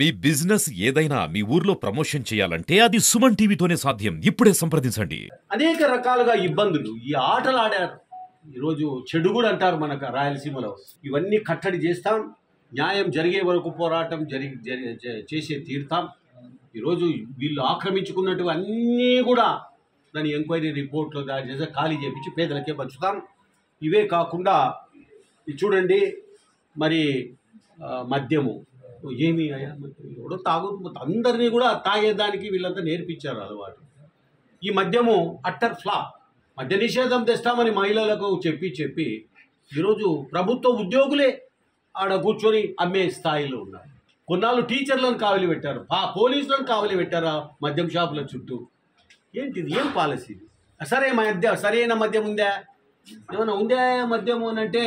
మీ business ఏదైనా మీ ఊర్లో promotion చేయాలంటే అది సుమన్ టీవీతోనే సాధ్యం. ఇప్పుడే సంప్రదించండి. అనేక రకాలుగా ఇబ్బందులు ఈ ఆటలు ఆడారు. ఈరోజు చెడు కూడా అంటారు మనకు రాయలసీమలో. ఇవన్నీ కట్టడి చేస్తాం, న్యాయం జరిగే వరకు పోరాటం చేసే తీరుతాం. ఈరోజు వీళ్ళు ఆక్రమించుకున్నట్టు అన్నీ కూడా దాని ఎంక్వైరీ రిపోర్ట్లో దాని చేసి ఖాళీ చేపించి పేదలకే పంచుతాం. ఇవే కాకుండా చూడండి మరి మద్యము ఏమి ఎవడో తాగుతూ అందరినీ కూడా తాగేదానికి వీళ్ళంతా నేర్పించారు అలవాటు. ఈ మద్యము అట్టర్ ఫ్లాప్. మద్య నిషేధం తెస్తామని మహిళలకు చెప్పి ఈరోజు ప్రభుత్వ ఉద్యోగులే ఆడ కూర్చొని అమ్మే స్థాయిలో ఉన్నారు. కొన్నాళ్ళు టీచర్లను కావలి పెట్టారు, పోలీసులను కావలి పెట్టారు మద్యం షాపుల చుట్టూ. ఏంటిది? ఏం పాలసీ? సరైన మద్యం ఉందా? ఏమైనా ఉందా మద్యము అని అంటే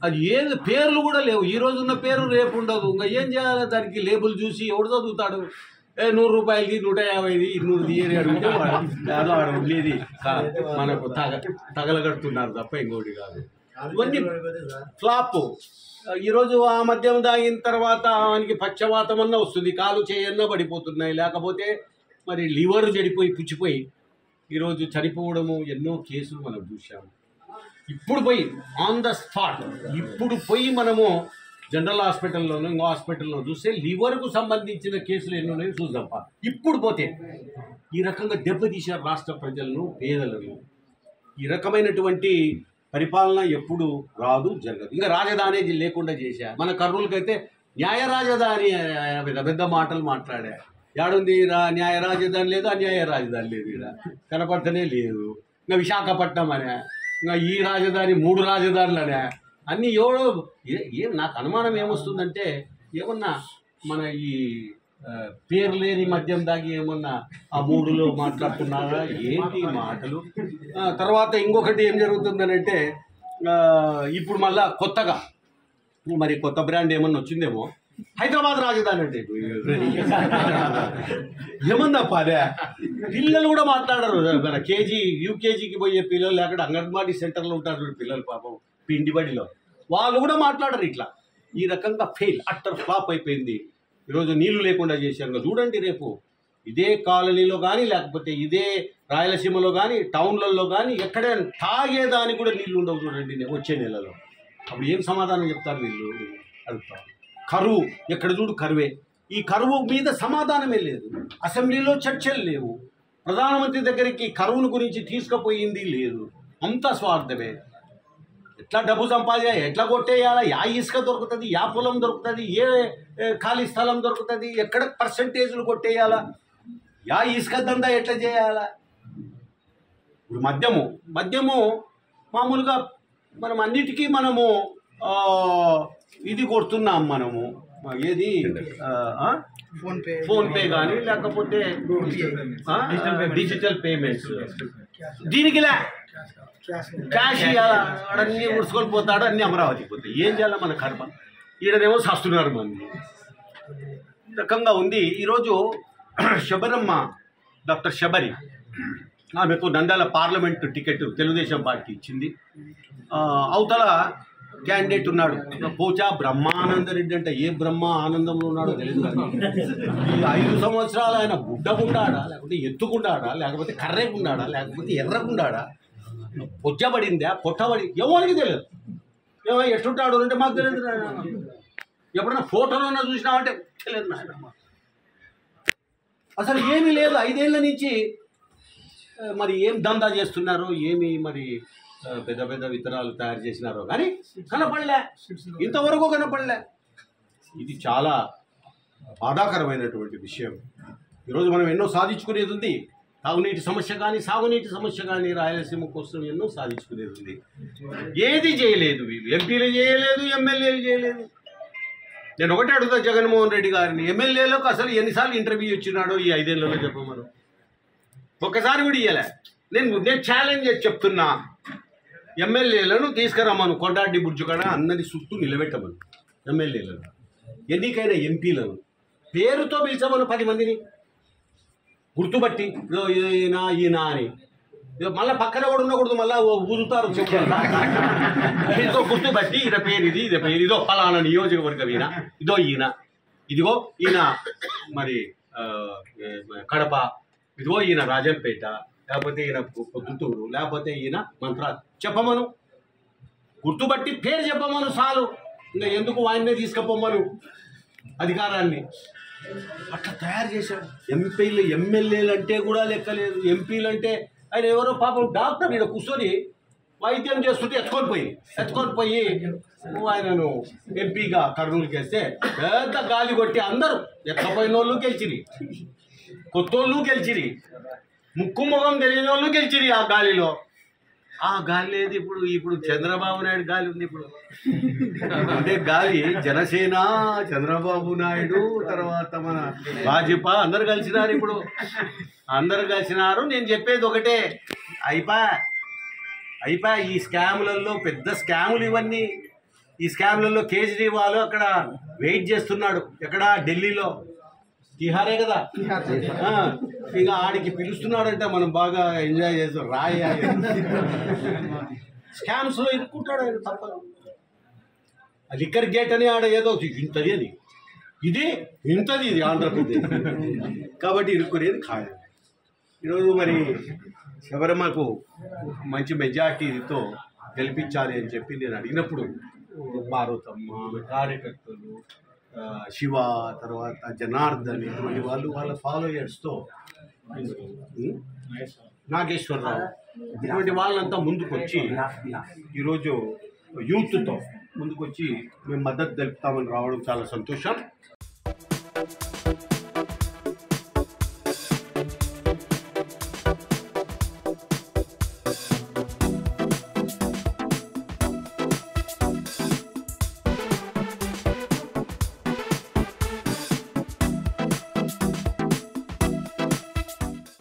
అది ఏది పేర్లు కూడా లేవు. ఈ రోజు ఉన్న పేరు రేపు ఉండదు. ఇంకా ఏం చేయాలి? దానికి లేబుల్ చూసి ఎవడు చదువుతాడు? 100 రూపాయలకి 150 200 తీయని అడిగితే ఏదో ఆడ ఉండేది మనకు తగలగడుతున్నారు తప్ప ఇంకోటి కాదు. ఇవన్నీ ఫ్లాప్. ఈరోజు ఆ మద్యం తాగిన తర్వాత ఆయనకి పక్షవాతం అన్న వస్తుంది, కాలు చేయన్న పడిపోతున్నాయి, లేకపోతే మరి లివర్ చెడిపోయి పుచ్చిపోయి ఈరోజు చనిపోవడము ఎన్నో కేసులు మనం చూసాము. ఇప్పుడు పోయి ఆన్ ద స్పాట్ మనము జనరల్ హాస్పిటల్లోనూ ఇంకో హాస్పిటల్లో చూస్తే లివర్కు సంబంధించిన కేసులు ఎన్నో ఉన్నాయో చూద్దాం. ఇప్పుడు పోతే ఈ రకంగా దెబ్బతీశారు రాష్ట్ర ప్రజలను, పేదలను. ఈ రకమైనటువంటి పరిపాలన ఎప్పుడు రాదు, జరగదు. ఇంకా రాజధాని లేకుండా చేశారు. మన కర్నూలుకైతే న్యాయ రాజధాని పెద్ద మాటలు మాట్లాడా. ఏడుంది న్యాయ రాజధాని లేదు, అన్యాయ రాజధాని లేదు, ఇక్కడ కనపడతనే లేదు. ఇంకా విశాఖపట్నం అనే, ఇంకా ఈ రాజధాని 3 రాజధానులనే అన్నీ ఎవడో ఏం. నాకు అనుమానం ఏమొస్తుందంటే ఏమన్నా మన ఈ పేరు లేని మద్యం దాగి ఏమన్నా ఆ 3లో మాట్లాడుతున్నారా ఏంటి మాటలు? తర్వాత ఇంకొకటి ఏం జరుగుతుందని అంటే ఇప్పుడు మళ్ళా కొత్తగా మరి కొత్త బ్రాండ్ ఏమన్నా వచ్చిందేమో, హైదరాబాద్ రాజధాని అంటే ఏమన్నా అదే పిల్లలు కూడా మాట్లాడరు. మన యూకేజీకి పోయే పిల్లలు లేకుండా అంగన్వాడీ సెంటర్లో ఉంటారు పిల్లలు, పాపం పిండిబడిలో, వాళ్ళు కూడా మాట్లాడరు. ఇట్లా ఈ రకంగా అట్టర్ ఫ్లాప్ అయిపోయింది. ఈరోజు నీళ్లు లేకుండా చేశారు. చూడండి రేపు ఇదే కాలనీలో కానీ లేకపోతే ఇదే రాయలసీమలో కానీ టౌన్లలో కానీ ఎక్కడైనా తాగేదానికి కూడా నీళ్లు ఉండవు. చూడండి వచ్చే నెలలో అప్పుడు ఏం సమాధానం చెప్తారు వీళ్ళు? అడుగుతారు. కరువు, ఎక్కడ చూడు కరువే. ఈ కరువు మీద సమాధానమే లేదు. అసెంబ్లీలో చర్చలు లేవు. ప్రధానమంత్రి దగ్గరికి కరువును గురించి తీసుకుపోయింది లేదు. అంతా స్వార్థమే. ఎట్లా డబ్బు సంపాదించాలి, ఎట్లా కొట్టేయాలా, యా ఇసుక దొరుకుతుంది, యా పొలం దొరుకుతుంది, ఏ ఖాళీ స్థలం దొరుకుతుంది, ఎక్కడ పర్సంటేజ్లు కొట్టేయాలా, యా ఇసుక దందా ఎట్లా చేయాలా. ఇప్పుడు మద్యము మామూలుగా మనం అన్నిటికీ మనము ఇది కొడుతున్నాం. మనము ఏది ఫోన్పే కానీ లేకపోతే డిజిటల్ పేమెంట్స్, దీనికి క్యాష్ అన్నీ ఉడుచుకొని పోతాడు, అన్నీ అమరావతికి పోతాయి. ఏం చేయాలి మన కర్మ? ఈడనేమో చేస్తున్నారు మంది. రకంగా ఉంది. ఈరోజు శబరమ్మ, డాక్టర్ శబరి, ఆమెకు Nandyal parliament ticket Telugu Desam party ఇచ్చింది. అవతల క్యాండిడేట్ ఉన్నాడు పోచా బ్రహ్మానందరెడ్డి. అంటే ఏ బ్రహ్మ ఆనందంలో ఉన్నాడో తెలియదు. ఈ 5 సంవత్సరాలు ఆయన గుడ్డగుండాడా, లేకపోతే ఎత్తుకుండాడా, లేకపోతే కర్రేగుండాడా, లేకపోతే ఎర్రగుండాడా, పొచ్చబడిందా, పొట్టబడి ఎవరికి తెలియదు. ఏమో ఎట్టుంటాడు అంటే మాకు తెలియదు. ఎప్పుడన్నా ఫోటోలో చూసినామంటే తెలియదు నాయన. అసలు ఏమీ లేదు. 5 ఏళ్ళ నుంచి మరి ఏం దందా చేస్తున్నారు, ఏమి మరి పెద్ద పెద్ద విత్తనాలు తయారు చేసినారో కానీ కనపడలే, ఇంతవరకు కనపడలే. ఇది చాలా బాధాకరమైనటువంటి విషయం. ఈరోజు మనం ఎన్నో సాధించుకునేది ఉంది. తాగునీటి సమస్య కానీ సాగునీటి సమస్య కానీ రాయలసీమ కోసం ఎన్నో సాధించుకునేది ఉంది. ఏది చేయలేదు. వీళ్ళు ఎంపీలు చేయలేదు, ఎమ్మెల్యేలు చేయలేదు. నేను ఒకటే అడుగుతా జగన్మోహన్ రెడ్డి గారిని, ఎమ్మెల్యేలకు అసలు ఎన్నిసార్లు ఇంటర్వ్యూ ఇచ్చినాడో ఈ 5 ఏళ్ళలో చెప్పమను. ఒక్కసారి కూడా ఇవ్వలే. నేను ఛాలెంజ్ చేసి చెప్తున్నా, ఎమ్మెల్యేలను తీసుకురమ్మను, కొండారెడ్డి బుర్జు కాడ అందరి చుట్టూ నిలబెట్టమను. ఎమ్మెల్యేలను, ఎన్నికైన ఎంపీలను పేరుతో పిలిచమను. 10 మందిని గుర్తుపట్టి ఈయన అని. మళ్ళీ పక్కన కూడా ఉండకూడదు, మళ్ళీ ఊదుతారు చెప్తారు. గుర్తుపట్టి ఈయన పేరు ఇది, ఇదే పేరు, ఇదో ఫలానా నియోజకవర్గం ఈయన, ఇదో ఈయన, ఇదిగో ఈయన మరి కడప, ఇదిగో ఈయన రాజంపేట, లేకపోతే ఈయన పొద్దుటూరు, లేకపోతే ఈయన మంత్రాలు చెప్పమను, గుర్తుబట్టి పేరు చెప్పమను చాలు. ఇంకా ఎందుకు ఆయన్నే తీసుకుపోమను అధికారాన్ని. అట్లా తయారు చేశాడు. ఎంపీలు ఎమ్మెల్యేలు అంటే కూడా లెక్కలేదు. ఎంపీలు అంటే ఆయన ఎవరో పాపం డాక్టర్ ఈడ కూర్చొని వైద్యం చేస్తుంటే ఎత్తుకొని పోయి ఆయనను ఎంపీగా కర్నూలుకి వేస్తే పెద్ద గాలి కొట్టి అందరూ ఎక్కపోయిన వాళ్ళు గెలిచిరి, కొత్త వాళ్ళు గెలిచిరి, ముక్కు ముఖం తెలియని వాళ్ళు గెలిచిరి. ఆ గాలిలో ఆ గాలి లేదు ఇప్పుడు చంద్రబాబు నాయుడు గాలి ఉంది. ఇప్పుడు అంటే గాలి జనసేన, చంద్రబాబు నాయుడు, తర్వాత మన భాజపా అందరు కలిసినారు. ఇప్పుడు అందరు కలిసినారు. నేను చెప్పేది ఒకటే, అయిపోయా ఈ స్కాములలో పెద్ద స్కాములు ఇవన్నీ. ఈ స్కాములలో కేజ్రీవాల్ అక్కడ వెయిట్ చేస్తున్నాడు. ఎక్కడ? ఢిల్లీలో, తిహారే కదా. ఇక ఆడికి పిలుస్తున్నాడంటే మనం బాగా ఎంజాయ్ చేస్తాం. స్కామ్స్లో ఇరుక్కుంటాడు ఆయన తప్పదు. లిక్కర్ గేట్ అని ఆడ ఏదో ఇంతది అని, ఇది ఇంతది, ఇది ఆంధ్రప్రదేశ్ కాబట్టి ఇరుక్కునేది ఖాయం. ఈరోజు మరి శబరిమలకు మంచి మెజార్టీతో గెలిపించాలి అని చెప్పి నేను అడిగినప్పుడు పార్వతమ్మ, కార్యకర్తలు, శివ, తర్వాత జనార్దన్, ఇటువంటి వాళ్ళ ఫాలోయర్స్తో, నాగేశ్వరరావు, ఇటువంటి వాళ్ళంతా ముందుకొచ్చి ఈరోజు యూత్తో ముందుకొచ్చి మేము మద్దతు తెలుపుతామని రావడం చాలా సంతోషం.